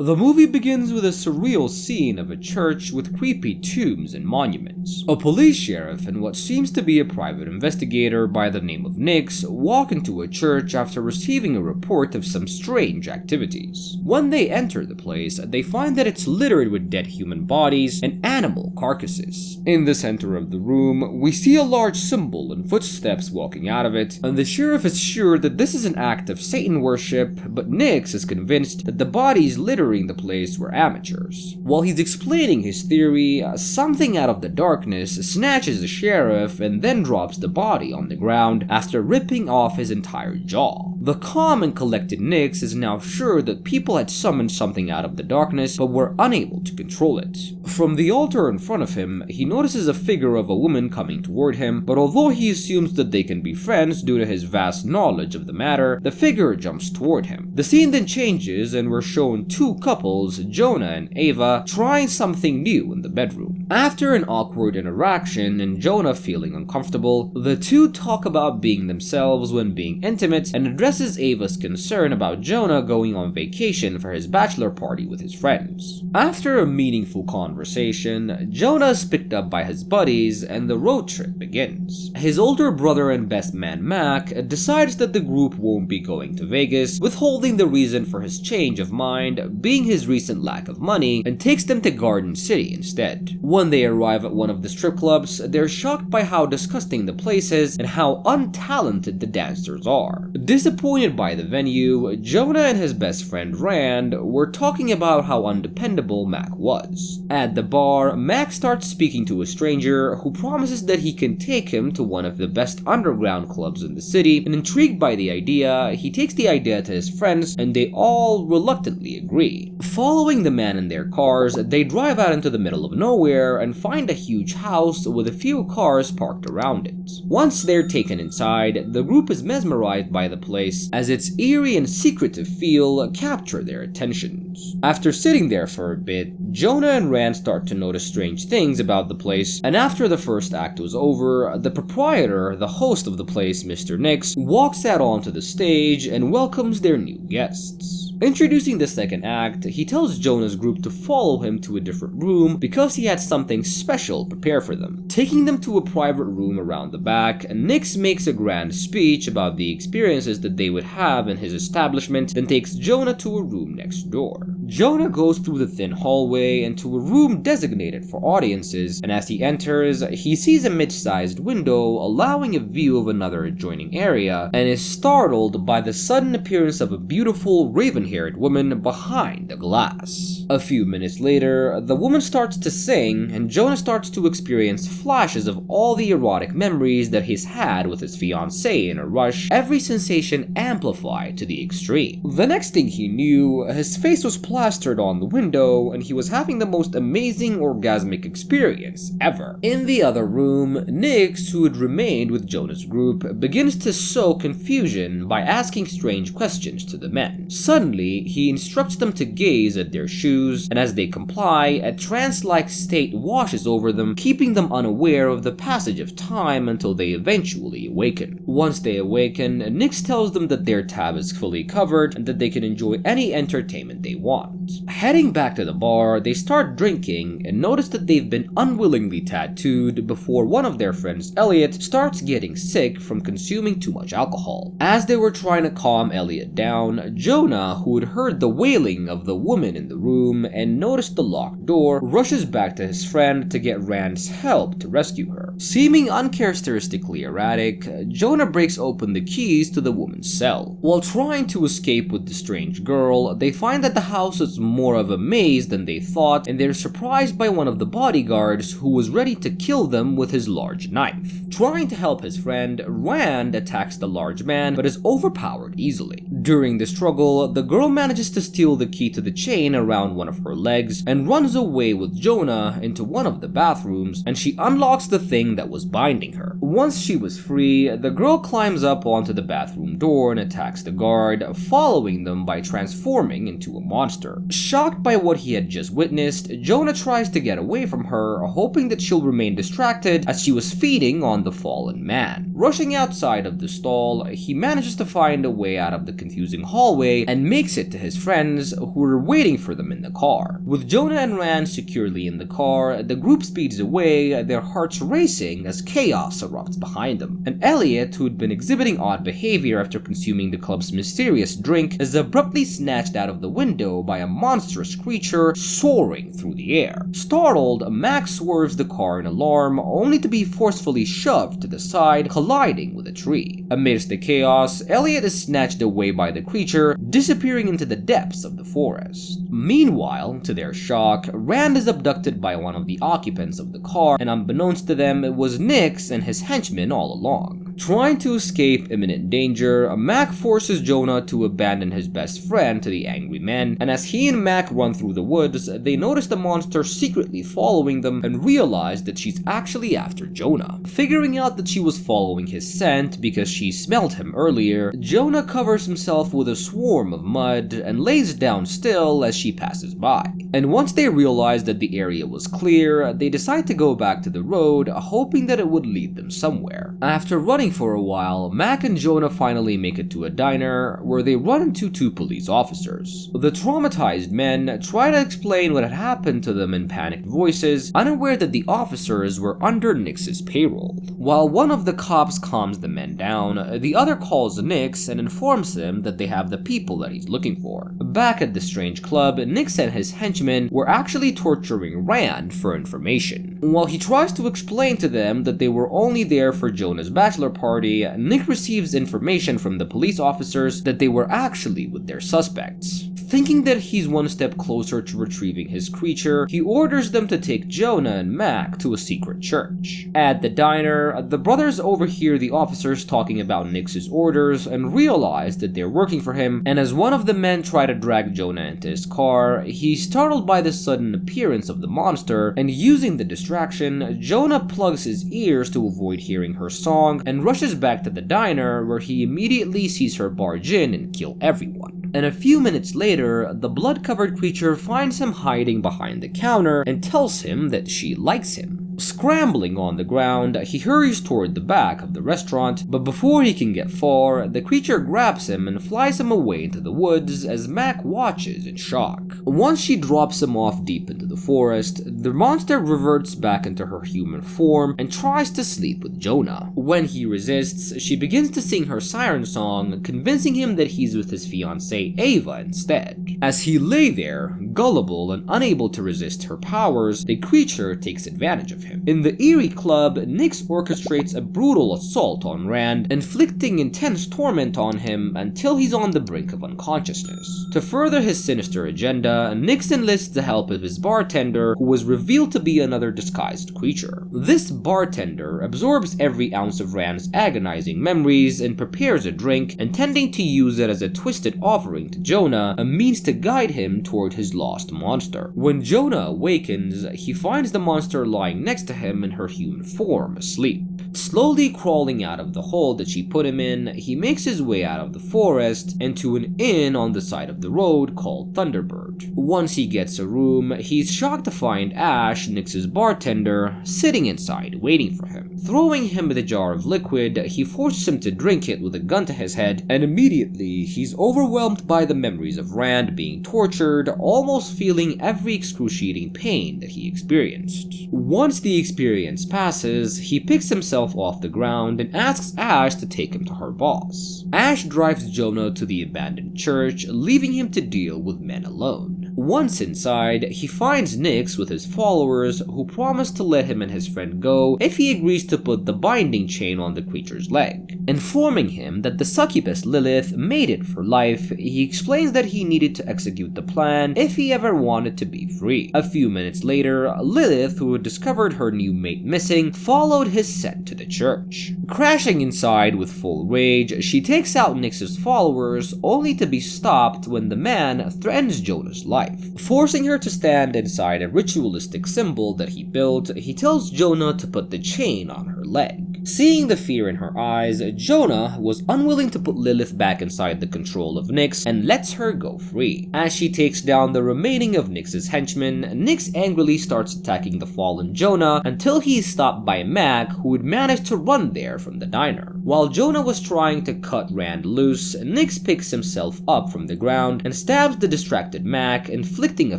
The movie begins with a surreal scene of a church with creepy tombs and monuments. A police sheriff and what seems to be a private investigator by the name of Nix walk into a church after receiving a report of some strange activities. When they enter the place, they find that it's littered with dead human bodies and animal carcasses. In the center of the room, we see a large symbol and footsteps walking out of it, and the sheriff is sure that this is an act of Satan worship, but Nix is convinced that the bodies littering the place were amateurs. While he's explaining his theory, something out of the darkness snatches the sheriff and then drops the body on the ground after ripping off his entire jaw. The calm and collected Nix is now sure that people had summoned something out of the darkness but were unable to control it. From the altar in front of him, he notices a figure of a woman coming toward him, but although he assumes that they can be friends due to his vast knowledge of the matter, the figure jumps toward him. The scene then changes and we're shown two couples, Jonah and Ava, trying something new in the bedroom. After an awkward interaction and Jonah feeling uncomfortable, the two talk about being themselves when being intimate and addresses Ava's concern about Jonah going on vacation for his bachelor party with his friends. After a meaningful conversation, Jonah is picked up by his buddies and the road trip begins. His older brother and best man Mac decides that the group won't be going to Vegas, withholding the reason for his change of mind being his recent lack of money, and takes them to Garden City instead. When they arrive at one of the strip clubs, they're shocked by how disgusting the place is and how untalented the dancers are. Disappointed by the venue, Jonah and his best friend Rand were talking about how undependable Mac was. At the bar, Mac starts speaking to a stranger who promises that he can take him to one of the best underground clubs in the city, and intrigued by the idea, he takes the idea to his friends and they all reluctantly agree. Following the man in their cars, they drive out into the middle of nowhere and find a huge house with a few cars parked around it. Once they're taken inside, the group is mesmerized by the place as its eerie and secretive feel capture their attentions. After sitting there for a bit, Jonah and Rand start to notice strange things about the place, and after the first act was over, the proprietor, the host of the place, Mr. Nix, walks out onto the stage and welcomes their new guests. Introducing the second act, he tells Jonah's group to follow him to a different room because he had something special prepared for them. Taking them to a private room around the back, Nix makes a grand speech about the experiences that they would have in his establishment, then takes Jonah to a room next door. Jonah goes through the thin hallway into a room designated for audiences, and as he enters, he sees a mid-sized window allowing a view of another adjoining area, and is startled by the sudden appearance of a beautiful raven-haired woman behind the glass. A few minutes later, the woman starts to sing, and Jonah starts to experience flashes of all the erotic memories that he's had with his fiancée in a rush, every sensation amplified to the extreme. The next thing he knew, his face was plastered on the window, and he was having the most amazing orgasmic experience ever. In the other room, Nix, who had remained with Jonah's group, begins to sow confusion by asking strange questions to the men. Suddenly, he instructs them to gaze at their shoes, and as they comply, a trance-like state washes over them, keeping them unaware of the passage of time until they eventually awaken. Once they awaken, Nix tells them that their tab is fully covered and that they can enjoy any entertainment they want. Heading back to the bar, they start drinking and notice that they've been unwillingly tattooed before one of their friends, Elliot, starts getting sick from consuming too much alcohol. As they were trying to calm Elliot down, Jonah, who had heard the wailing of the woman in the room and noticed the locked door, rushes back to his friend to get Rand's help to rescue her. Seeming uncharacteristically erratic, Jonah breaks open the keys to the woman's cell. While trying to escape with the strange girl, they find that the house is more of a maze than they thought, and they're surprised by one of the bodyguards who was ready to kill them with his large knife. Trying to help his friend, Rand attacks the large man but is overpowered easily. During the struggle, the girl manages to steal the key to the chain around one of her legs and runs away with Jonah into one of the bathrooms, and she unlocks the thing that was binding her. Once she was free, the girl climbs up onto the bathroom door and attacks the guard, following them by transforming into a monster. Shocked by what he had just witnessed, Jonah tries to get away from her, hoping that she'll remain distracted as she was feeding on the fallen man. Rushing outside of the stall, he manages to find a way out of the confusing hallway and makes it to his friends who are waiting for them in the car. With Jonah and Rand securely in the car, the group speeds away, their hearts racing as chaos erupts behind them. And Elliot, who had been exhibiting odd behavior after consuming the club's mysterious drink, is abruptly snatched out of the window by a monstrous creature soaring through the air. Startled, Max swerves the car in alarm, only to be forcefully shoved to the side, colliding with a tree. Amidst the chaos, Elliot is snatched away by the creature, disappearing into the depths of the forest. Meanwhile, to their shock, Rand is abducted by one of the occupants of the car, and unbeknownst to them, it was Nix and his henchmen all along. Trying to escape imminent danger, Mac forces Jonah to abandon his best friend to the angry men, and as he and Mac run through the woods, they notice the monster secretly following them and realize that she's actually after Jonah. Figuring out that she was following his scent because she smelled him earlier, Jonah covers himself with a swarm of mud and lays down still as she passes by. And once they realize that the area was clear, they decide to go back to the road, hoping that it would lead them somewhere. After running for a while, Mac and Jonah finally make it to a diner where they run into two police officers. The traumatized men try to explain what had happened to them in panicked voices, unaware that the officers were under Nix's payroll. While one of the cops calms the men down, the other calls Nix and informs him that they have the people that he's looking for. Back at the strange club, Nix and his henchmen were actually torturing Rand for information. While he tries to explain to them that they were only there for Jonah's bachelor party, Nick receives information from the police officers that they were actually with their suspects. Thinking that he's one step closer to retrieving his creature, he orders them to take Jonah and Mac to a secret church. At the diner, the brothers overhear the officers talking about Nix's orders and realize that they're working for him, and as one of the men try to drag Jonah into his car, he's startled by the sudden appearance of the monster, and using the distraction, Jonah plugs his ears to avoid hearing her song and rushes back to the diner where he immediately sees her barge in and kill everyone. And a few minutes later, the blood-covered creature finds him hiding behind the counter and tells him that she likes him. Scrambling on the ground, he hurries toward the back of the restaurant, but before he can get far, the creature grabs him and flies him away into the woods as Mac watches in shock. Once she drops him off deep into the forest, the monster reverts back into her human form and tries to sleep with Jonah. When he resists, she begins to sing her siren song, convincing him that he's with his fiancée Ava instead. As he lay there, gullible and unable to resist her powers, the creature takes advantage of him. In the eerie club, Nix orchestrates a brutal assault on Rand, inflicting intense torment on him until he's on the brink of unconsciousness. To further his sinister agenda, Nix enlists the help of his bartender, who was revealed to be another disguised creature. This bartender absorbs every ounce of Rand's agonizing memories and prepares a drink, intending to use it as a twisted offering to Jonah, a means to guide him toward his lost monster. When Jonah awakens, he finds the monster lying next to him in her human form, asleep. Slowly crawling out of the hole that she put him in, he makes his way out of the forest and to an inn on the side of the road called Thunderbird. Once he gets a room, he's shocked to find Ash, Nix's bartender, sitting inside waiting for him. Throwing him the jar of liquid, he forces him to drink it with a gun to his head, and immediately he's overwhelmed by the memories of Rand being tortured, almost feeling every excruciating pain that he experienced. Once the experience passes, he picks himself off the ground and asks Ash to take him to her boss. Ash drives Jonah to the abandoned church, leaving him to deal with men alone. Once inside, he finds Nix with his followers, who promise to let him and his friend go if he agrees to put the binding chain on the creature's leg. Informing him that the succubus Lilith made it for life, he explains that he needed to execute the plan if he ever wanted to be free. A few minutes later, Lilith, who had discovered her new mate missing, followed his scent to the church. Crashing inside with full rage, she takes out Nix's followers, only to be stopped when the man threatens Jonah's life. wife. Forcing her to stand inside a ritualistic symbol that he built, he tells Jonah to put the chain on her leg. Seeing the fear in her eyes, Jonah was unwilling to put Lilith back inside the control of Nyx and lets her go free. As she takes down the remaining of Nyx's henchmen, Nyx angrily starts attacking the fallen Jonah until he is stopped by Mac, who had managed to run there from the diner. While Jonah was trying to cut Rand loose, Nyx picks himself up from the ground and stabs the distracted Mac, inflicting a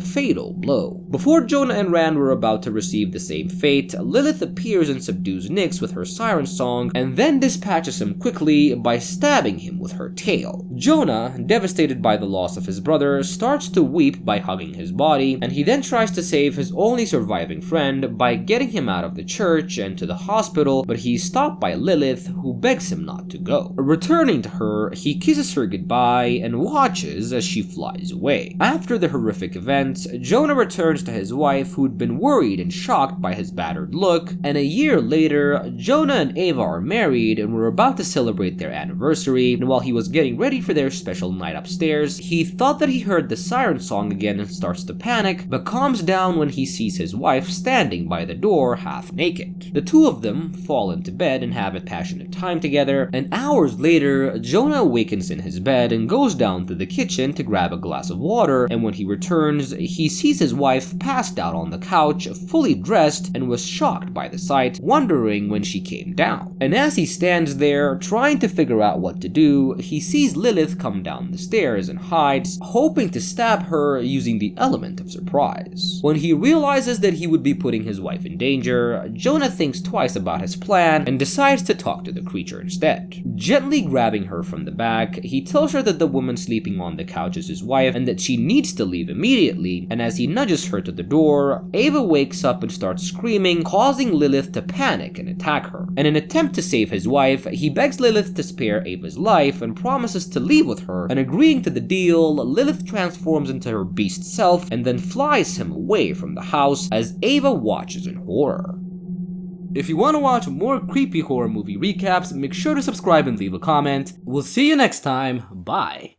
fatal blow. Before Jonah and Rand were about to receive the same fate, Lilith appears and subdues Nyx with her siren song and then dispatches him quickly by stabbing him with her tail. Jonah, devastated by the loss of his brother, starts to weep by hugging his body, and he then tries to save his only surviving friend by getting him out of the church and to the hospital, but he's stopped by Lilith, who begs him not to go. Returning to her, he kisses her goodbye and watches as she flies away. After the horrific events, Jonah returns to his wife, who'd been worried and shocked by his battered look, and a year later, Jonah and Ava are married and were about to celebrate their anniversary, and while he was getting ready for their special night upstairs, he thought that he heard the siren song again and starts to panic, but calms down when he sees his wife standing by the door half naked. The two of them fall into bed and have a passionate time together, and hours later, Jonah awakens in his bed and goes down to the kitchen to grab a glass of water, and when he returns, he sees his wife passed out on the couch, fully dressed, and was shocked by the sight, wondering when she came down. And as he stands there, trying to figure out what to do, he sees Lilith come down the stairs and hides, hoping to stab her using the element of surprise. When he realizes that he would be putting his wife in danger, Jonah thinks twice about his plan and decides to talk to the creature instead. Gently grabbing her from the back, he tells her that the woman sleeping on the couch is his wife and that she needs to leave immediately, and as he nudges her to the door, Ava wakes up and starts screaming, causing Lilith to panic and attack her. In an attempt to save his wife, he begs Lilith to spare Ava's life and promises to leave with her, and agreeing to the deal, Lilith transforms into her beast self and then flies him away from the house as Ava watches in horror. If you want to watch more creepy horror movie recaps, make sure to subscribe and leave a comment. We'll see you next time. Bye.